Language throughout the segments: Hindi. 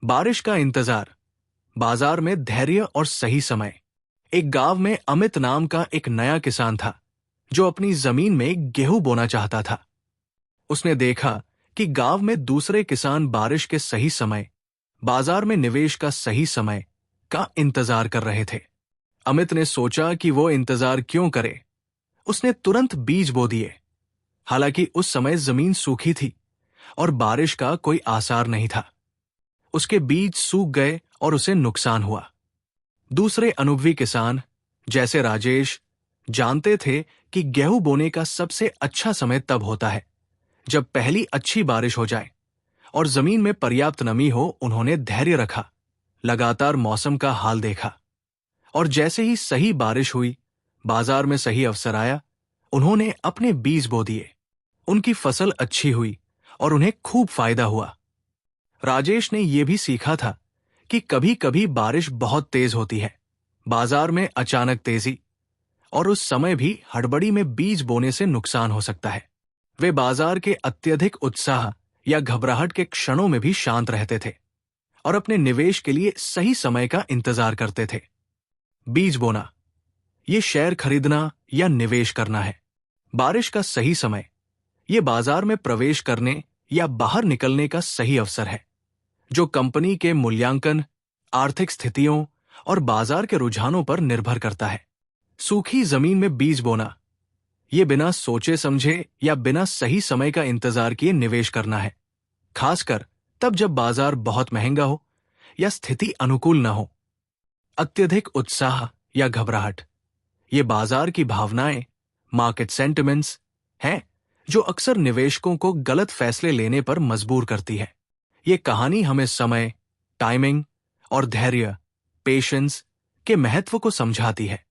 बारिश का इंतजार, बाजार में धैर्य और सही समय। एक गांव में अमित नाम का एक नया किसान था जो अपनी जमीन में गेहूं बोना चाहता था। उसने देखा कि गांव में दूसरे किसान बारिश के सही समय, बाजार में निवेश का सही समय का इंतजार कर रहे थे। अमित ने सोचा कि वो इंतजार क्यों करे। उसने तुरंत बीज बो दिए। हालांकि उस समय जमीन सूखी थी और बारिश का कोई आसार नहीं था। उसके बीज सूख गए और उसे नुकसान हुआ। दूसरे अनुभवी किसान जैसे राजेश जानते थे कि गेहूं बोने का सबसे अच्छा समय तब होता है जब पहली अच्छी बारिश हो जाए और जमीन में पर्याप्त नमी हो। उन्होंने धैर्य रखा, लगातार मौसम का हाल देखा और जैसे ही सही बारिश हुई, बाजार में सही अवसर आया, उन्होंने अपने बीज बो दिए। उनकी फसल अच्छी हुई और उन्हें खूब फायदा हुआ। राजेश ने यह भी सीखा था कि कभी कभी बारिश बहुत तेज होती है, बाजार में अचानक तेजी, और उस समय भी हड़बड़ी में बीज बोने से नुकसान हो सकता है। वे बाजार के अत्यधिक उत्साह या घबराहट के क्षणों में भी शांत रहते थे और अपने निवेश के लिए सही समय का इंतजार करते थे। बीज बोना, ये शेयर खरीदना या निवेश करना है। बारिश का सही समय, ये बाजार में प्रवेश करने या बाहर निकलने का सही अवसर है जो कंपनी के मूल्यांकन, आर्थिक स्थितियों और बाजार के रुझानों पर निर्भर करता है। सूखी जमीन में बीज बोना, ये बिना सोचे समझे या बिना सही समय का इंतजार किए निवेश करना है, खासकर तब जब बाजार बहुत महंगा हो या स्थिति अनुकूल न हो। अत्यधिक उत्साह या घबराहट, ये बाजार की भावनाएं, मार्केट सेंटिमेंट्स हैं जो अक्सर निवेशकों को गलत फैसले लेने पर मजबूर करती है। ये कहानी हमें समय, टाइमिंग और धैर्य, पेशेंस के महत्व को समझाती है।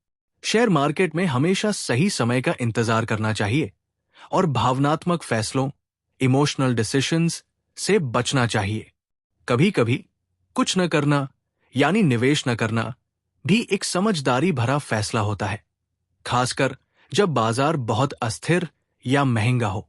शेयर मार्केट में हमेशा सही समय का इंतजार करना चाहिए और भावनात्मक फैसलों, इमोशनल डिसीजंस से बचना चाहिए। कभी कभी कुछ न करना यानी निवेश न करना भी एक समझदारी भरा फैसला होता है, खासकर जब बाजार बहुत अस्थिर या महंगा हो।